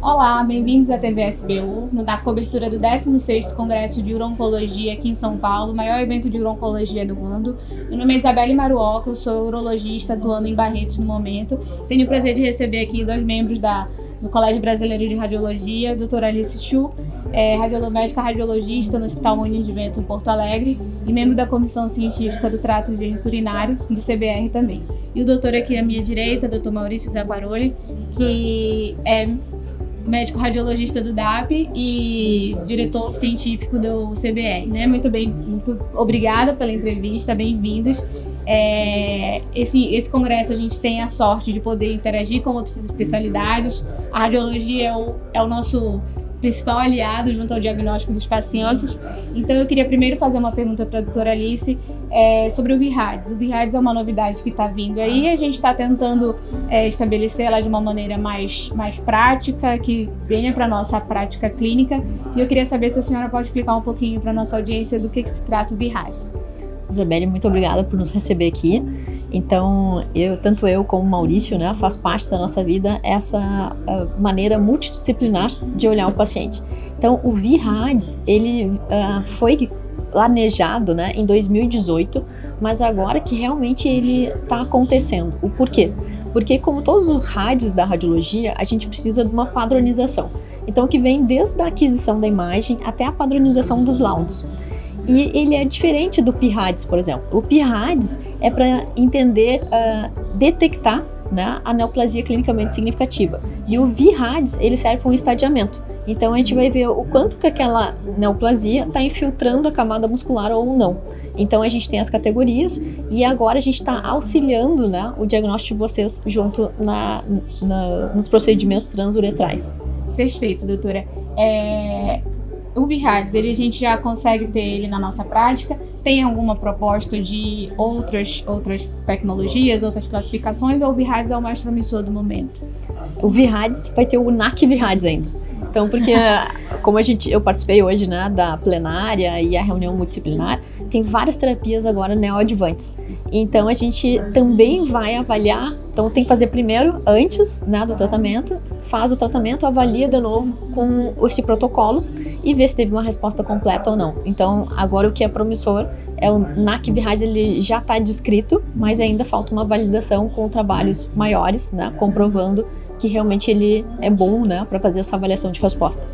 Olá, bem-vindos à TV SBU, na cobertura do 16º Congresso de Urologia aqui em São Paulo, o maior evento de urologia do mundo. Meu nome é Isabelle Maruoca, eu sou urologista atuando em Barretos no momento. Tenho o prazer de receber aqui dois membros do Colégio Brasileiro de Radiologia, a doutora Alice Chu, médica radiologista no Hospital Moinhos de Vento em Porto Alegre e membro da Comissão Científica do Trato Geniturinário, do CBR também. E o doutor aqui à minha direita, doutor Maurício Zapparoli, que é médico radiologista do DAP e diretor científico do CBR, né? Muito obrigada pela entrevista, bem-vindos. Esse congresso a gente tem a sorte de poder interagir com outras especialidades. A radiologia é o nosso principal aliado junto ao diagnóstico dos pacientes. Então eu queria primeiro fazer uma pergunta para a doutora Alice sobre o VIRADS. O VIRADS é uma novidade que está vindo aí, a gente está tentando estabelecer ela de uma maneira mais prática, que venha para a nossa prática clínica. E eu queria saber se a senhora pode explicar um pouquinho para a nossa audiência do que se trata o VIRADS. Isabelle, muito obrigada por nos receber aqui. Então, tanto eu como o Maurício, né, faz parte da nossa vida essa maneira multidisciplinar de olhar o paciente. Então, o VIRADS, ele foi planejado, né, em 2018, mas agora que realmente ele está acontecendo. O porquê? Porque, como todos os RADs da radiologia, a gente precisa de uma padronização. Então, que vem desde a aquisição da imagem até a padronização dos laudos. E ele é diferente do PIRADS, por exemplo. O PIRADS é para entender, detectar, né, a neoplasia clinicamente significativa. E o VIRADS, ele serve para um estadiamento. Então a gente vai ver o quanto que aquela neoplasia está infiltrando a camada muscular ou não. Então a gente tem as categorias e agora a gente está auxiliando, né, o diagnóstico de vocês junto nos procedimentos transuretrais. Perfeito, doutora. O VIRADS, a gente já consegue ter ele na nossa prática? Tem alguma proposta de outras tecnologias, outras classificações, ou o VIRADS é o mais promissor do momento? O VIRADS vai ter o NAC VIRADS ainda. Então, porque como eu participei hoje, né, da plenária e a reunião multidisciplinar, tem várias terapias agora neoadjuvantes. Então, a gente também vai avaliar, então tem que fazer primeiro, antes, né, do tratamento, faz o tratamento, avalia de novo com esse protocolo e vê se teve uma resposta completa ou não. Então, agora o que é promissor é o NAC VIRADS, ele já está descrito, mas ainda falta uma validação com trabalhos maiores, né, comprovando que realmente ele é bom, né, para fazer essa avaliação de resposta.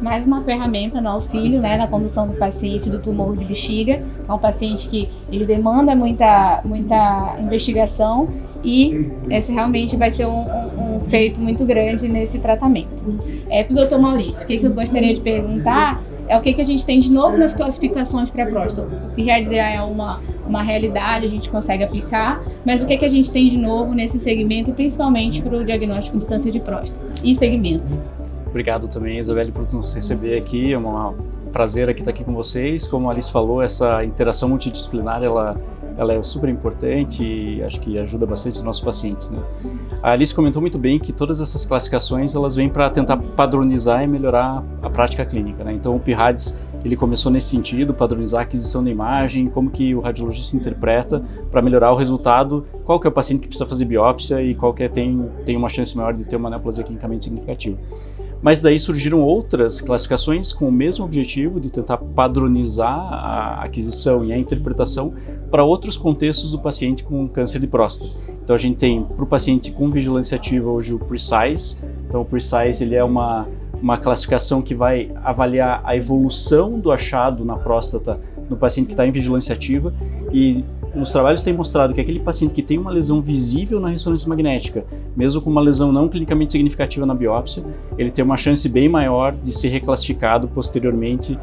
Mais uma ferramenta no auxílio, né, na condução do paciente do tumor de bexiga. É um paciente que ele demanda muita investigação e esse realmente vai ser um feito muito grande nesse tratamento. Para o doutor Maurício, o que eu gostaria de perguntar é o que a gente tem de novo nas classificações para próstata. O que já é uma realidade, a gente consegue aplicar, mas o que a gente tem de novo nesse segmento, principalmente para o diagnóstico do câncer de próstata e segmento? Obrigado também, Isabelle, por nos receber aqui. É um prazer estar aqui com vocês. Como a Alice falou, essa interação multidisciplinar ela é super importante e acho que ajuda bastante os nossos pacientes, né? A Alice comentou muito bem que todas essas classificações elas vêm para tentar padronizar e melhorar a prática clínica, né? Então o PIRADS ele começou nesse sentido, padronizar a aquisição da imagem, como que o radiologista interpreta para melhorar o resultado, qual que é o paciente que precisa fazer biópsia e qual que tem uma chance maior de ter uma neoplasia clinicamente significativa. Mas daí surgiram outras classificações com o mesmo objetivo de tentar padronizar a aquisição e a interpretação para outros contextos do paciente com câncer de próstata. Então a gente tem para o paciente com vigilância ativa hoje o PRECISE. Então o PRECISE ele é uma classificação que vai avaliar a evolução do achado na próstata no paciente que está em vigilância ativa e os trabalhos têm mostrado que aquele paciente que tem uma lesão visível na ressonância magnética, mesmo com uma lesão não clinicamente significativa na biópsia, ele tem uma chance bem maior de ser reclassificado posteriormente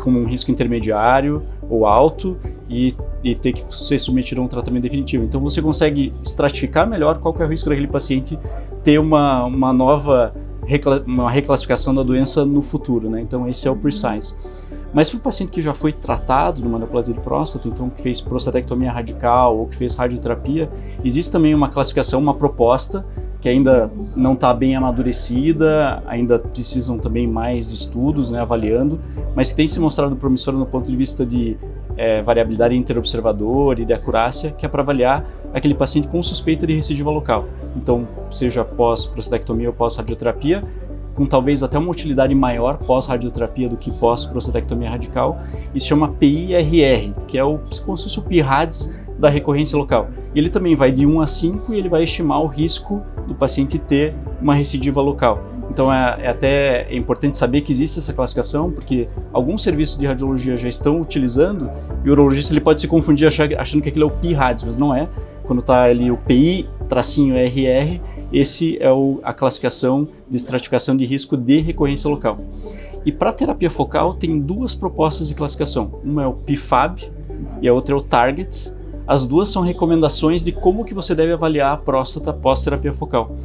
como um risco intermediário ou alto e ter que ser submetido a um tratamento definitivo. Então você consegue estratificar melhor qual que é o risco daquele paciente ter uma reclassificação da doença no futuro, né? Então esse é o PRECISE. Mas para o paciente que já foi tratado de uma neoplasia de próstata, então que fez prostatectomia radical ou que fez radioterapia, existe também uma classificação, uma proposta que ainda não está bem amadurecida, ainda precisam também mais estudos, né, avaliando, mas que tem se mostrado promissora no ponto de vista de variabilidade interobservador e de acurácia, que é para avaliar aquele paciente com suspeita de recidiva local. Então, seja pós-prostatectomia ou pós-radioterapia, com talvez até uma utilidade maior pós-radioterapia do que pós-prostatectomia radical, e se chama PIRR, que é como se fosse o PIRADS da recorrência local. Ele também vai de 1 a 5 e ele vai estimar o risco do paciente ter uma recidiva local. Então é importante saber que existe essa classificação, porque alguns serviços de radiologia já estão utilizando, e o urologista ele pode se confundir achando que aquilo é o PIRADS, mas não é. Quando está ali o PI-RR, esse é a classificação de estratificação de risco de recorrência local. E para terapia focal tem 2 propostas de classificação. Uma é o PIFAB e a outra é o TARGETS. As 2 são recomendações de como que você deve avaliar a próstata pós-terapia focal.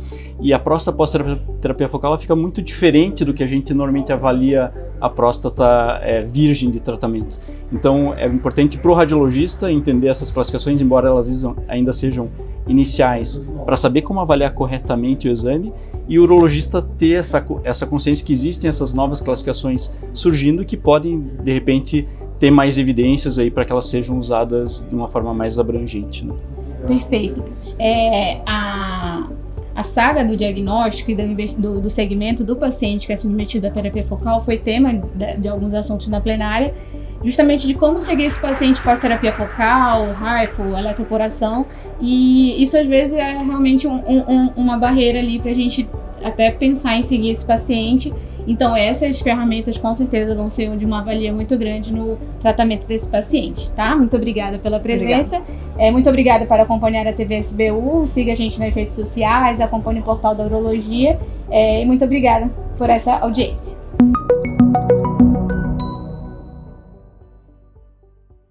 E a próstata pós-terapia focal ela fica muito diferente do que a gente normalmente avalia a próstata virgem de tratamento. Então é importante para o radiologista entender essas classificações, embora elas ainda sejam iniciais, para saber como avaliar corretamente o exame, e o urologista ter essa consciência que existem essas novas classificações surgindo que podem, de repente, ter mais evidências aí para que elas sejam usadas de uma forma mais abrangente, né? Perfeito. A saga do diagnóstico e do segmento do paciente que é submetido à terapia focal foi tema de alguns assuntos na plenária, justamente de como seguir esse paciente pós-terapia focal, HIFU, eletroporação, e isso às vezes é realmente uma barreira ali para a gente até pensar em seguir esse paciente. Então essas ferramentas com certeza vão ser de uma valia muito grande no tratamento desse paciente, tá? Muito obrigada pela presença. Muito obrigada por acompanhar a TV SBU, siga a gente nas redes sociais, acompanhe o portal da urologia, e muito obrigada por essa audiência.